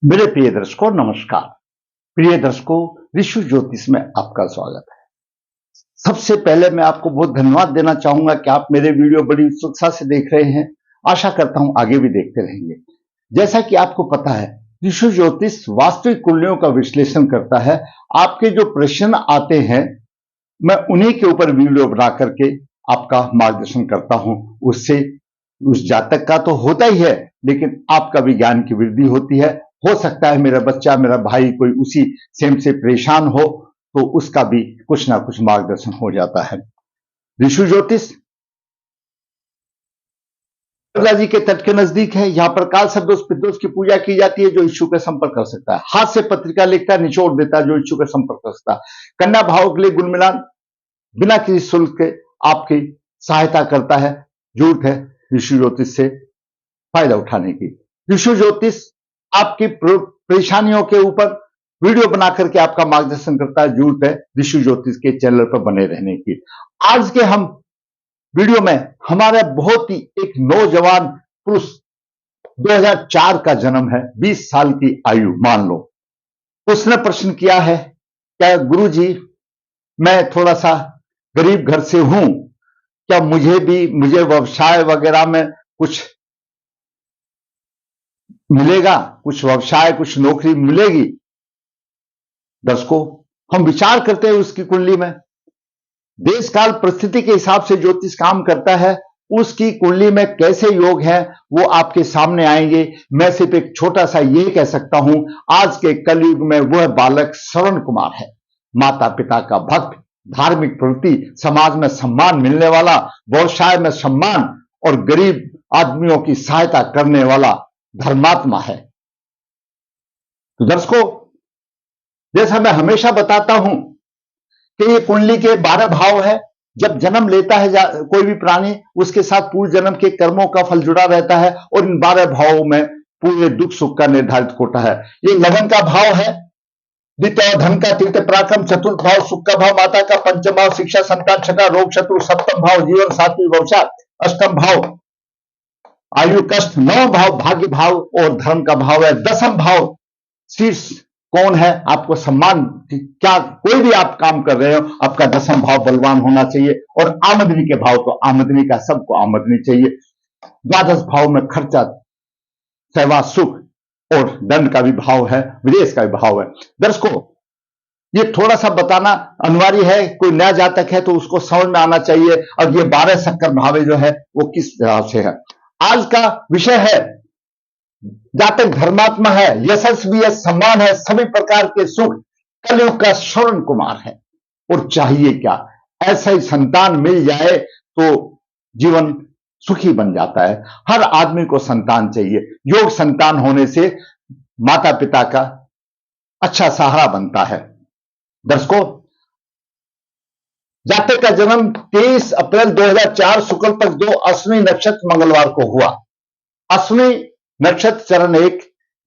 मेरे प्रिय दर्शकों नमस्कार। प्रिय दर्शकों, ऋषि ज्योतिष में आपका स्वागत है। सबसे पहले मैं आपको बहुत धन्यवाद देना चाहूंगा कि आप मेरे वीडियो बड़ी उत्सुकता से देख रहे हैं। आशा करता हूं आगे भी देखते रहेंगे। जैसा कि आपको पता है, ऋषि ज्योतिष वास्तविक कुंडलियों का विश्लेषण करता है। आपके जो प्रश्न आते हैं, मैं उन्हीं के ऊपर वीडियो बना करके आपका मार्गदर्शन करता हूं। उससे उस जातक का तो होता ही है, लेकिन आपका भी ज्ञान की वृद्धि होती है। हो सकता है मेरा बच्चा, मेरा भाई कोई उसी सेम से परेशान हो, तो उसका भी कुछ ना कुछ मार्गदर्शन हो जाता है। ऋषि ज्योतिष प्रयागराज जी के तट के नजदीक है। यहाँ पर काल सदोष पितरोस की पूजा की जाती है। जो इच्छु का संपर्क कर सकता है, हाथ से पत्रिका लिखता है, निचोड़ देता है, जो इच्छु का संपर्क कर सकता है। कन्या भाव के लिए गुण मिलान बिना किसी शुल्क के आपकी सहायता करता है। जरूरत है ऋषि ज्योतिष से फायदा उठाने की। ऋषि ज्योतिष आपकी परेशानियों के ऊपर वीडियो बना करके आपका मार्गदर्शन करता है। जरूरत है ऋषि ज्योतिष के चैनल पर बने रहने की। आज के हम वीडियो में हमारा बहुत ही एक नौजवान पुरुष 2004 का जन्म है, 20 साल की आयु मान लो। उसने प्रश्न किया है, क्या गुरुजी मैं थोड़ा सा गरीब घर से हूं, क्या मुझे व्यवसाय वगैरह में कुछ मिलेगा, कुछ व्यवसाय कुछ नौकरी मिलेगी। दर्शकों, हम विचार करते हैं उसकी कुंडली में। देश काल परिस्थिति के हिसाब से ज्योतिष काम करता है। उसकी कुंडली में कैसे योग है वो आपके सामने आएंगे। मैं सिर्फ एक छोटा सा ये कह सकता हूं, आज के कलयुग में वह बालक श्रवण कुमार है। माता पिता का भक्त, धार्मिक प्रवृत्ति, समाज में सम्मान मिलने वाला, व्यवसाय में सम्मान और गरीब आदमियों की सहायता करने वाला धर्मात्मा है। तो दर्शकों, जैसा मैं हमेशा बताता हूं कि ये कुंडली के 12 भाव है। जब जन्म लेता है कोई भी प्राणी, उसके साथ पूर्व जन्म के कर्मों का फल जुड़ा रहता है और इन 12 भावों में पूरे दुख सुख का निर्धारित कोटा है। ये लगन का भाव है, द्वितीय धन का, तृतीय पराक्रम, चतुर्थ भाव सुख का भाव, माता का पंचम भाव शिक्षा संतान, छठा रोग शत्रु, सप्तम भाव जीवन साथी व्यवसाय, अष्टम भाव आयु कष्ट, नौ भाव भाग्य भाव और धर्म का भाव है। दसम भाव शीर्ष कौन है, आपको सम्मान, क्या कोई भी आप काम कर रहे हो, आपका दसम भाव बलवान होना चाहिए। और आमदनी के भाव, तो आमदनी का सबको आमदनी चाहिए। द्वादश भाव में खर्चा, सेवा, सुख और दंड का भी भाव है, विदेश का भी भाव है। दर्शकों, ये थोड़ा सा बताना अनिवार्य है। कोई नया जातक है तो उसको समझ में आना चाहिए। और ये 12 शक्कर भावे जो है वो किस तरह से है। आज का विषय है, जातक धर्मात्मा है, यशस्वी है, सम्मान है, सभी प्रकार के सुख, कलयुग का श्रवण कुमार है। और चाहिए क्या, ऐसा ही संतान मिल जाए तो जीवन सुखी बन जाता है। हर आदमी को संतान चाहिए। योग संतान होने से माता पिता का अच्छा सहारा बनता है। दर्शकों, जातक का जन्म 23 अप्रैल 2004 शुक्ल पक्ष 2 अश्विनी नक्षत्र मंगलवार को हुआ। अश्विनी नक्षत्र चरण 1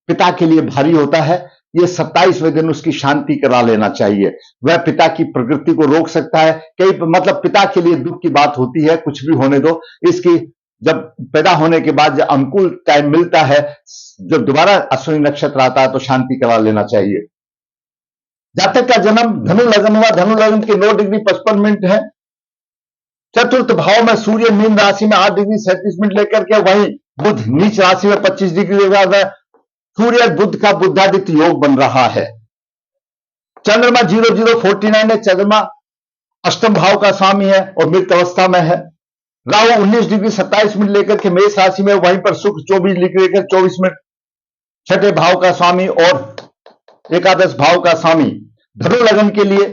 पिता के लिए भारी होता है। ये 27वें दिन उसकी शांति करा लेना चाहिए। वह पिता की प्रकृति को रोक सकता है। कई मतलब पिता के लिए दुख की बात होती है, कुछ भी होने दो। इसकी जब पैदा होने के बाद जब अनुकूल टाइम मिलता है, जब दोबारा अश्विनी नक्षत्र आता है तो शांति करा लेना चाहिए। जातक का जन्म धनु लग्न हुआ। धनु लग्न की 9 डिग्री 55 मिनट है। चतुर्थ भाव में सूर्य मीन राशि में 8 डिग्री 37 मिनट लेकर के, वहीं बुध नीच राशि में 25 डिग्री है। सूर्य बुध का बुद्धादित्य योग बन रहा है। चंद्रमा 0049 है। चंद्रमा अष्टम भाव का स्वामी है और मृत अवस्था में है। राहु 19 डिग्री 27 मिनट लेकर के मेष राशि में, वहीं पर शुक्र 24 डिग्री लेकर 24 मिनट छठे भाव का स्वामी और एकादश भाव का स्वामी। धनु लगन के लिए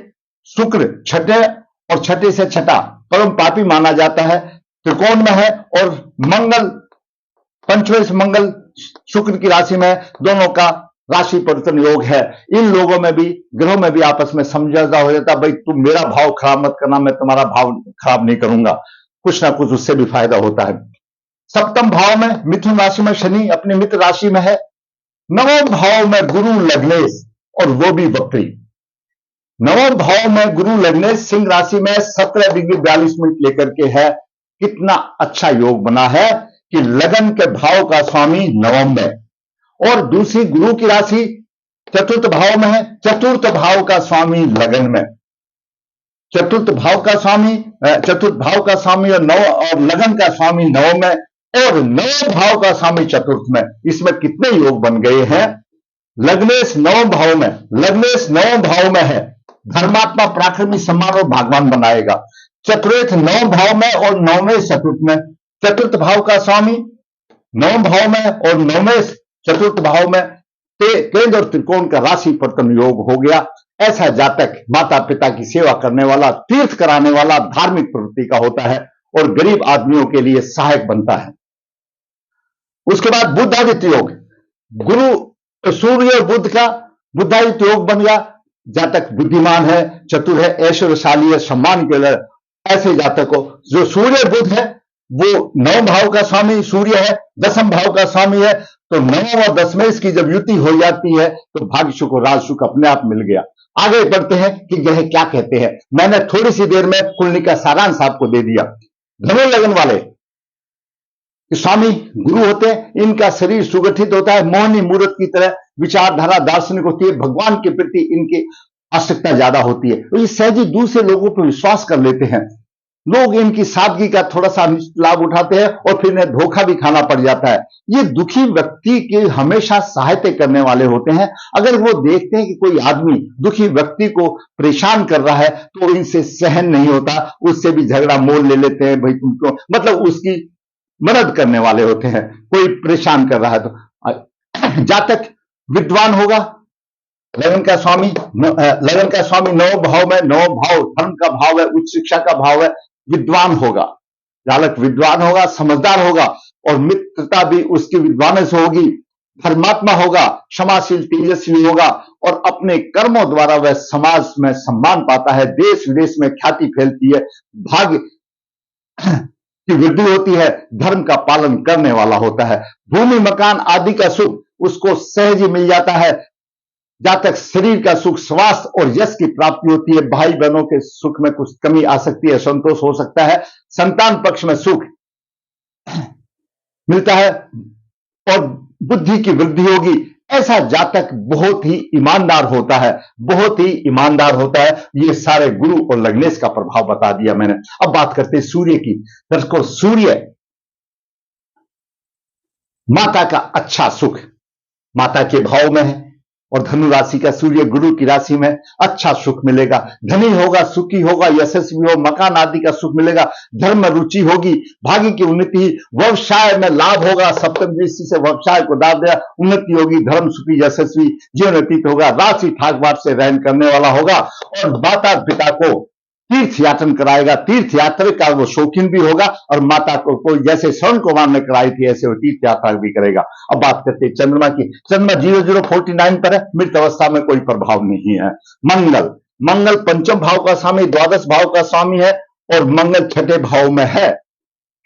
शुक्र छठे और छठे से छठा परम पापी माना जाता है, त्रिकोण में है। और मंगल पंचमें से मंगल शुक्र की राशि में, दोनों का राशि परिवर्तन योग है। इन लोगों में भी, ग्रहों में भी आपस में समझौता हो जाता है। भाई तुम मेरा भाव खराब मत करना, मैं तुम्हारा भाव खराब नहीं करूंगा। कुछ ना कुछ उससे भी फायदा होता है। सप्तम भाव में मिथुन राशि में शनि अपने मित्र राशि में है। नवम भाव में गुरु लग्नेश, और वो भी वक्री। नवम भाव में गुरु लग्नेश सिंह राशि में 17 डिग्री 42 मिनट लेकर के है। कितना अच्छा योग बना है कि लगन के भाव का स्वामी नवम में और दूसरी गुरु की राशि चतुर्थ भाव में है। चतुर्थ भाव का स्वामी लगन में, चतुर्थ भाव का स्वामी और लगन का स्वामी नव में, और नव भाव का स्वामी चतुर्थ में। इसमें कितने योग बन गए हैं? लग्नेश नवम भाव में है, धर्मात्मा पराक्रमी सम्मान और भागवान बनाएगा। चतुर्थ नवम भाव में और नवमें चतुर्थ में। चतुर्थ भाव का स्वामी नवम भाव में और नवमें चतुर्थ भाव में केंद्र और त्रिकोण का राशि परिवर्तन योग हो गया। ऐसा जातक माता पिता की सेवा करने वाला, तीर्थ कराने वाला, धार्मिक प्रवृत्ति का होता है और गरीब आदमियों के लिए सहायक बनता है। उसके बाद बुद्धादित्य योग, गुरु सूर्य और बुद्ध का बुद्धादित्य योग बन गया। जातक बुद्धिमान है, चतुर है, ऐश्वर्यशाली है, सम्मान के लिए ऐसे जातक को, जो सूर्य बुद्ध है वो नवम भाव का स्वामी सूर्य है, दसम भाव का स्वामी है, तो नवम और दसवें इसकी जब युति हो जाती है तो भाग्य सुख और राज सुख अपने आप मिल गया। आगे बढ़ते हैं कि यह क्या कहते हैं। मैंने थोड़ी सी देर में कुंडली का सारांश आपको दे दिया। धनु लगन वाले स्वामी गुरु होते हैं, इनका शरीर सुगठित होता है, मोहनी मूर्त की तरह विचारधारा दार्शनिक होती है, भगवान के प्रति इनकी आवश्यकता ज्यादा होती है, तो ये सहजी दूसरे लोगों पर विश्वास कर लेते हैं। लोग इनकी सादगी का थोड़ा सा लाभ उठाते हैं और फिर इन्हें धोखा भी खाना पड़ जाता है। ये दुखी व्यक्ति की हमेशा सहायता करने वाले होते हैं। अगर वो देखते हैं कि कोई आदमी दुखी व्यक्ति को परेशान कर रहा है तो इनसे सहन नहीं होता, उससे भी झगड़ा मोल ले लेते हैं। भाई तुमको मतलब उसकी मदद करने वाले होते हैं। कोई परेशान कर रहा है तो जातक विद्वान होगा। लगन का स्वामी नौ भाव में, नौ भाव धर्म का भाव है, उच्च शिक्षा का भाव है, विद्वान होगा। जातक विद्वान होगा, समझदार होगा और मित्रता भी उसकी विद्वान से होगी। धर्मात्मा होगा, क्षमाशील, तेजस्वी होगा और अपने कर्मों द्वारा वह समाज में सम्मान पाता है, देश विदेश में ख्याति फैलती है, भाग्य की वृद्धि होती है, धर्म का पालन करने वाला होता है। भूमि मकान आदि का सुख उसको सहज ही मिल जाता है। जातक शरीर का सुख, स्वास्थ्य और यश की प्राप्ति होती है। भाई बहनों के सुख में कुछ कमी आ सकती है, संतोष हो सकता है। संतान पक्ष में सुख मिलता है और बुद्धि की वृद्धि होगी। ऐसा जातक बहुत ही ईमानदार होता है, बहुत ही ईमानदार होता है। ये सारे गुरु और लग्नेश का प्रभाव बता दिया मैंने। अब बात करते हैं सूर्य की। दर्शकों, सूर्य माता का अच्छा सुख माता के भाव में है और धनु राशि का सूर्य गुरु की राशि में, अच्छा सुख मिलेगा। धनी होगा, सुखी होगा, यशस्वी हो, मकान आदि का सुख मिलेगा, धर्म में रुचि होगी, भाग्य की उन्नति, व्यवसाय में लाभ होगा। सप्तम दृष्टि से व्यवसाय को दाव दिया, उन्नति होगी, धर्म सुखी यशस्वी जीवन व्यतीत होगा, राशि ठाक बाट से रहन करने वाला होगा और माता पिता को तीर्थ यात्रा कराएगा। तीर्थ यात्रा का वो शौकीन भी होगा और माता को जैसे स्वर्ण कुमार ने कराई थी ऐसे वो तीर्थ यात्रा भी करेगा। अब बात करते हैं चंद्रमा की। चंद्रमा 0049 पर है, मृत अवस्था में कोई प्रभाव नहीं है। मंगल पंचम भाव का स्वामी, द्वादश भाव का स्वामी है और मंगल छठे भाव में है।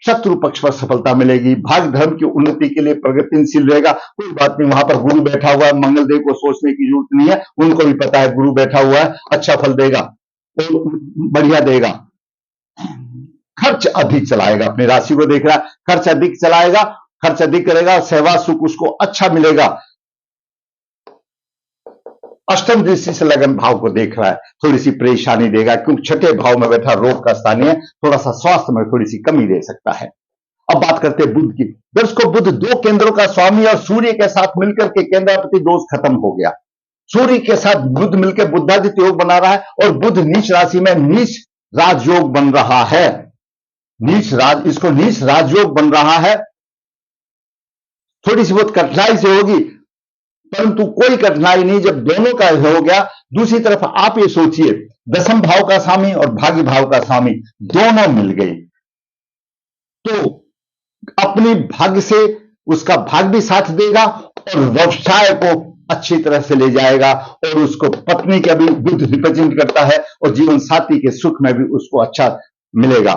शत्रु पक्ष पर सफलता मिलेगी, भाग्य धर्म की उन्नति के लिए प्रगतिशील रहेगा। कोई बात नहीं, वहां पर गुरु बैठा हुआ है, मंगल देव को सोचने की जरूरत नहीं है, उनको भी पता है गुरु बैठा हुआ है, अच्छा फल देगा, तो बढ़िया देगा। खर्च अधिक चलाएगा, अपनी राशि को देख रहा है, खर्च अधिक चलाएगा, खर्च अधिक करेगा, सहवास सुख उसको अच्छा मिलेगा। अष्टम दृष्टि से लगन भाव को देख रहा है, थोड़ी सी परेशानी देगा क्योंकि छठे भाव में बैठा रोग का स्थानीय है, थोड़ा सा स्वास्थ्य में थोड़ी सी कमी दे सकता है। अब बात करते हैं बुध की। दर्शकों, बुध दो केंद्रों का स्वामी और सूर्य के साथ मिलकर के केंद्रापति दोष खत्म हो गया। सूर्य के साथ बुध मिलकर बुद्धादित्य योग बना रहा है और बुध नीच राशि में नीच राजयोग बन रहा है। इसको नीच राजयोग बन रहा है। थोड़ी सी बहुत कठिनाई से होगी, परंतु कोई कठिनाई नहीं जब दोनों का हो गया। दूसरी तरफ आप ये सोचिए, दसम भाव का स्वामी और भाग्य भाव का स्वामी दोनों मिल गए तो अपनी भाग्य से उसका भाग्य भी साथ देगा और व्यवसाय को अच्छी तरह से ले जाएगा और उसको पत्नी का भी बुध रिप्रेजेंट करता है और जीवन साथी के सुख में भी उसको अच्छा मिलेगा।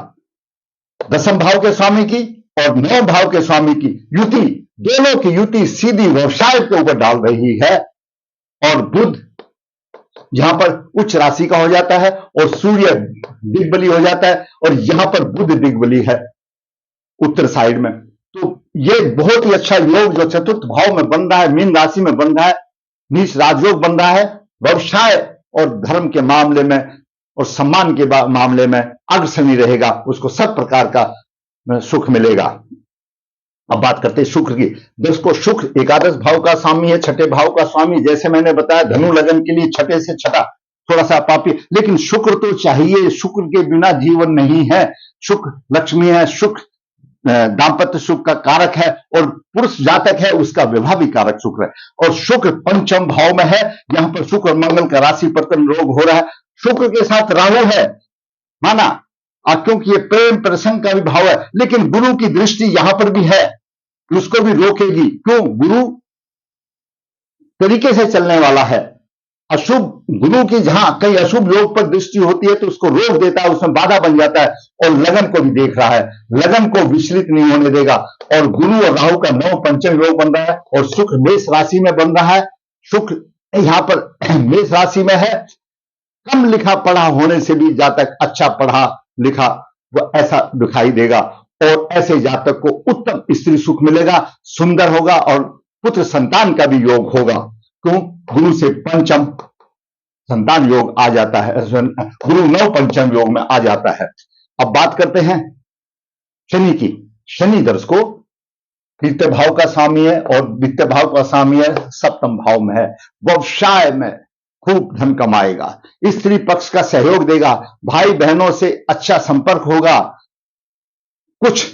दसम भाव के स्वामी की और नौ भाव के स्वामी की युति, दोनों की युति सीधी व्यवसाय के ऊपर डाल रही है और बुध यहां पर उच्च राशि का हो जाता है और सूर्य दिग्बली हो जाता है और यहां पर बुध दिग्बली है उत्तर साइड में। तो ये बहुत ही अच्छा योग जो चतुर्थ भाव में बन रहा है, मीन राशि में बन रहा है, नीच राजयोग बन रहा है, व्यवसाय और धर्म के मामले में और सम्मान के मामले में अग्रसनी रहेगा, उसको सब प्रकार का सुख मिलेगा। अब बात करते हैं शुक्र की। दोस्तों, शुक्र एकादश भाव का स्वामी है, छठे भाव का स्वामी। जैसे मैंने बताया धनु लगन के लिए छठे से छठा थोड़ा सा पापी, लेकिन शुक्र तो चाहिए, शुक्र के बिना जीवन नहीं है। शुक्र लक्ष्मी है, शुक्र दाम्पत्य सुख का कारक है, और पुरुष जातक है उसका विवाह भी कारक शुक्र है। और शुक्र पंचम भाव में है, यहां पर शुक्र और मंगल का राशि परिवर्तन योग हो रहा है। शुक्र के साथ राहु है, माना क्योंकि ये प्रेम प्रसंग का भी भाव है, लेकिन गुरु की दृष्टि यहां पर भी है, उसको भी रोकेगी। क्यों? गुरु तरीके से चलने वाला है। अशुभ गुरु की जहां कहीं अशुभ योग पर दृष्टि होती है तो उसको रोक देता है, उसमें बाधा बन जाता है, और लगन को भी देख रहा है, लगन को विचलित नहीं होने देगा। और गुरु और राहु का नव पंचम योग बन रहा है, और शुक्र मेष राशि में बन रहा है। शुक्र यहां पर मेष राशि में है, कम लिखा पढ़ा होने से भी जातक अच्छा पढ़ा लिखा वो ऐसा दिखाई देगा, और ऐसे जातक को उत्तम स्त्री सुख मिलेगा, सुंदर होगा, और पुत्र संतान का भी योग होगा। क्यों? गुरु से पंचम संतान योग आ जाता है, गुरु नव पंचम योग में आ जाता है। अब बात करते हैं शनि की। शनि दर्शकों तृतीय भाव का स्वामी है, और वित्तीय भाव का स्वामी है, सप्तम भाव में है। व्यवसाय में खूब धन कमाएगा, स्त्री पक्ष का सहयोग देगा, भाई बहनों से अच्छा संपर्क होगा, कुछ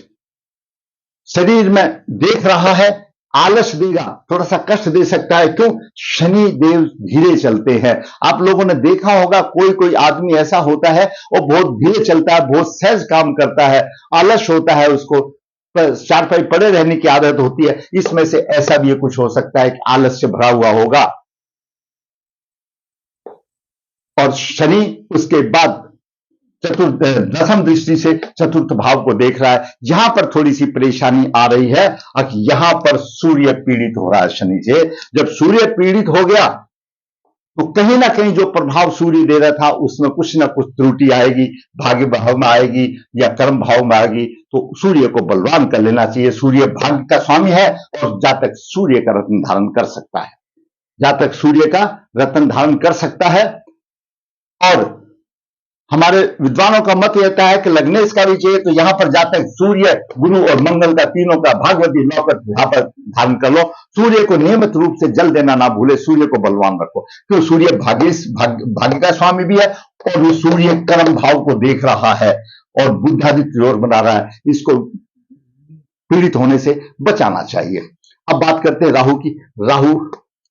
शरीर में देख रहा है आलस देगा, थोड़ा सा कष्ट दे सकता है। क्यों? शनि देव धीरे चलते हैं। आप लोगों ने देखा होगा कोई कोई आदमी ऐसा होता है वो बहुत धीरे चलता है, बहुत सहज काम करता है, आलस होता है, उसको चारपाई पड़े रहने की आदत होती है। इसमें से ऐसा भी कुछ हो सकता है कि आलस से भरा हुआ होगा। और शनि उसके बाद दसम दृष्टि से चतुर्थ भाव को देख रहा है, यहां पर थोड़ी सी परेशानी आ रही है। और यहां पर सूर्य पीड़ित हो रहा है शनि से। जब सूर्य पीड़ित हो गया तो कहीं ना कहीं जो प्रभाव सूर्य दे रहा था उसमें कुछ ना कुछ त्रुटि आएगी, भाग्य भाव में आएगी या कर्म भाव में आएगी। तो सूर्य को बलवान कर लेना चाहिए। सूर्य भाग्य का स्वामी है, और जातक सूर्य का रत्न धारण कर सकता है, जातक सूर्य का रत्न धारण कर सकता है। और हमारे विद्वानों का मत रहता है कि लग्नेश का भी चाहिए तो यहां पर जातक सूर्य, गुरु और मंगल का तीनों का भागवती नौकर यहां पर धारण कर लो। सूर्य को नियमित रूप से जल देना ना भूले, सूर्य को बलवान रखो, क्योंकि सूर्य भाग्य का स्वामी भी है, और वो सूर्य कर्म भाव को देख रहा है और बुद्धादित्य जोर बना रहा है। इसको पीड़ित होने से बचाना चाहिए। अब बात करते हैं राहु की। राहु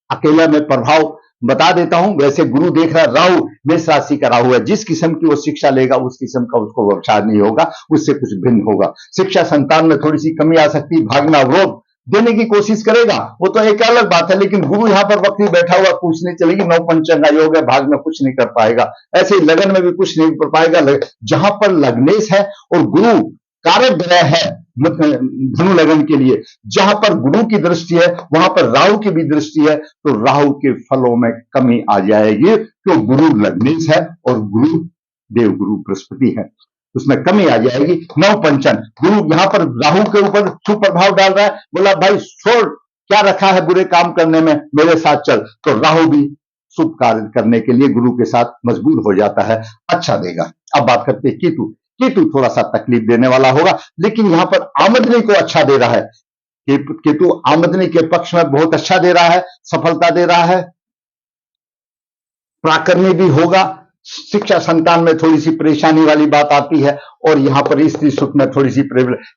अकेला में प्रभाव बता देता हूं। वैसे गुरु देख रहा है, राहु मेष राशि का राहु है, जिस किस्म की वो शिक्षा लेगा उस किस्म का उसको व्यवसाय नहीं होगा, उससे कुछ भिन्न होगा। शिक्षा संतान में थोड़ी सी कमी आ सकती है, भागना अवरोध देने की कोशिश करेगा, वो तो एक अलग बात है, लेकिन गुरु यहां पर वक्री बैठा हुआ, कुछ नहीं चलेगी। नौ पंचम का योग है, भाग में कुछ नहीं कर पाएगा, ऐसे ही लगन में भी कुछ नहीं कर पाएगा। जहां पर लग्नेश है और गुरु कारक ग्रह है धनु लगन के लिए, जहां पर गुरु की दृष्टि है वहां पर राहु की भी दृष्टि है, तो राहु के फलों में कमी आ जाएगी। क्यों? गुरु लग्नेश है और गुरु देव गुरु बृहस्पति है, उसमें कमी आ जाएगी। नौ पंचम गुरु यहां पर राहु के ऊपर सुप्रभाव डाल रहा है, बोला भाई छोड़, क्या रखा है बुरे काम करने में, मेरे साथ चल। तो राहु भी शुभ कार्य करने के लिए गुरु के साथ मजबूर हो जाता है, अच्छा देगा। अब बात करते हैं केतु। केतु थोड़ा सा तकलीफ देने वाला होगा, लेकिन यहां पर आमदनी को अच्छा दे रहा है। केतु आमदनी के पक्ष में बहुत अच्छा दे रहा है, सफलता दे रहा है, पराक्रमी भी होगा। शिक्षा संतान में थोड़ी सी परेशानी वाली बात आती है, और यहां पर स्त्री सुख में थोड़ी सी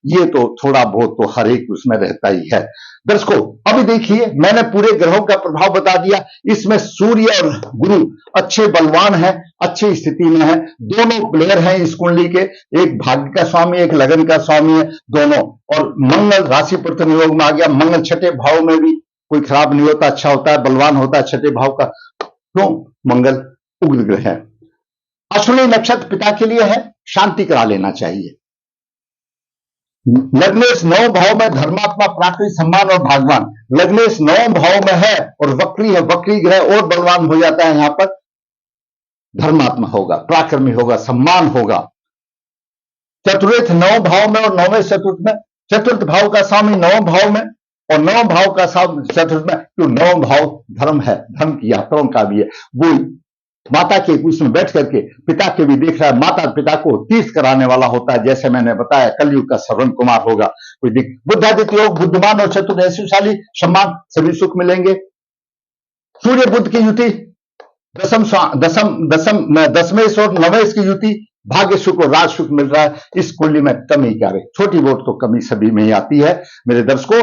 ये तो थोड़ा बहुत तो हर एक उसमें रहता ही है। दर्शकों अभी देखिए, मैंने पूरे ग्रहों का प्रभाव बता दिया। इसमें सूर्य और गुरु अच्छे बलवान हैं, अच्छी स्थिति में है। दोनों प्लेयर हैं इस कुंडली के, एक भाग्य का स्वामी, एक लगन का स्वामी है दोनों। और मंगल राशि परिवर्तन योग में आ गया। मंगल छठे भाव में भी कोई खराब नहीं होता, अच्छा होता है, बलवान होता है छठे भाव का। क्यों? मंगल उग्र ग्रह है। अश्विनी नक्षत्र पिता के लिए है, शांति करा लेना चाहिए। लग्नेश 9 भाव में धर्मात्मा, प्राकृतिक सम्मान और भागवान। लग्नेश 9 भाव में है और वक्री है, वक्री ग्रह और बलवान हो जाता है। यहां पर धर्मात्मा होगा, पराक्रमी होगा, सम्मान होगा। चतुर्थ 9 भाव में और 9वें चतुर्थ में चतुर्थ भाव का स्वामी नवम भाव में और नवम भाव का स्वामी चतुर्थ में, क्यों नवम भाव धर्म है, धर्म की यात्राओं का भी है। वो माता के उसमें बैठ करके पिता के भी देख रहा है, माता पिता को तीर्थ कराने वाला होता है। जैसे मैंने बताया कलयुग का श्रवण कुमार होगा। कोई बुद्धादित्य योग, बुद्धिमान और चतुर्दशीशाली सम्मान सभी सुख मिलेंगे। सूर्य बुद्ध की युति, दसमेश और नवेश की युति, भाग्य सुख और राज सुख मिल रहा है। इस कुंडली में कमी क्या है? छोटी बहुत तो कमी सभी में ही आती है। मेरे दर्शकों,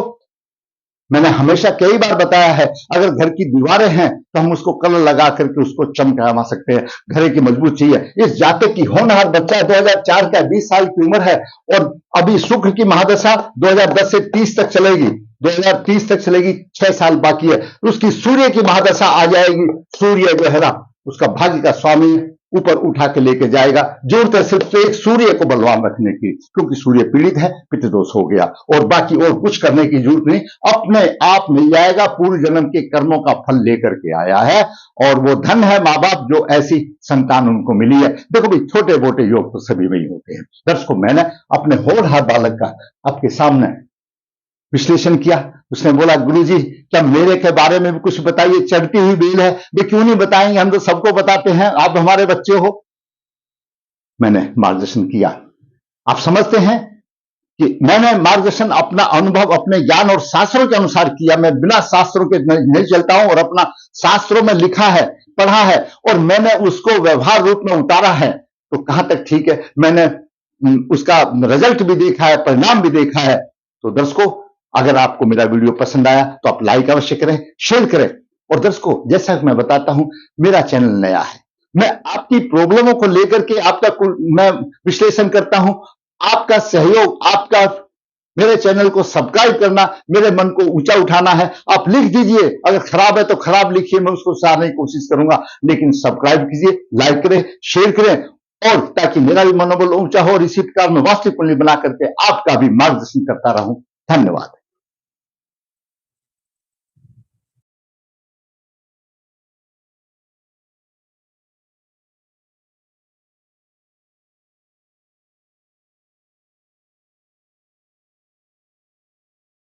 मैंने हमेशा कई बार बताया है, अगर घर की दीवारें हैं तो हम उसको कलर लगा करके उसको चमका सकते हैं। घर की मजबूत चाहिए। इस जातक की होनहार बच्चा 2004 का 20 साल की उम्र है और अभी शुक्र की महादशा 2010 से 30 तक चलेगी, 2030 तक चलेगी, 6 साल बाकी है। उसकी सूर्य की महादशा आ जाएगी। सूर्य जो है ना, उसका भाग्य का स्वामी ऊपर उठा के लेके जाएगा। जरूरत है सिर्फ एक सूर्य को बलवान रखने की, क्योंकि सूर्य पीड़ित है, पितृदोष हो गया, और बाकी और कुछ करने की जरूरत नहीं, अपने आप मिल जाएगा। पूर्व जन्म के कर्मों का फल लेकर के आया है, और वो धन है माँ बाप जो ऐसी संतान उनको मिली है। देखो भाई, छोटे मोटे योग तो सभी में ही होते हैं। दर्शकों, मैंने अपने होनहार बालक का आपके सामने विश्लेषण किया। उसने बोला, गुरुजी क्या मेरे के बारे में भी कुछ बताइए, चढ़ती हुई बेल है, वे क्यों नहीं बताएंगे, हम तो सबको बताते हैं, आप हमारे बच्चे हो। मैंने मार्गदर्शन किया। आप समझते हैं कि मैंने मार्गदर्शन अपना अनुभव, अपने ज्ञान और शास्त्रों के अनुसार किया। मैं बिना शास्त्रों के नहीं चलता हूं, और अपना शास्त्रों में लिखा है, पढ़ा है, और मैंने उसको व्यवहार रूप में उतारा है। तो कहां तक ठीक है? मैंने उसका रिजल्ट भी देखा है, परिणाम भी देखा है। तो दर्शकों, अगर आपको मेरा वीडियो पसंद आया तो आप लाइक अवश्य करें, शेयर करें। और दर्शकों, जैसा कि मैं बताता हूं, मेरा चैनल नया है, मैं आपकी प्रॉब्लमों को लेकर के आपका मैं विश्लेषण करता हूं। आपका सहयोग, आपका मेरे चैनल को सब्सक्राइब करना, मेरे मन को ऊंचा उठाना है। आप लिख दीजिए, अगर खराब है तो खराब लिखिए, मैं उसको सुधारने की कोशिश करूंगा, लेकिन सब्सक्राइब कीजिए, लाइक करें, शेयर करें, और ताकि मेरा भी मनोबल ऊंचा हो, और इसी प्रकार मैं वास्तविक कुंडली बना करके आपका भी मार्गदर्शन करता रहूं। धन्यवाद।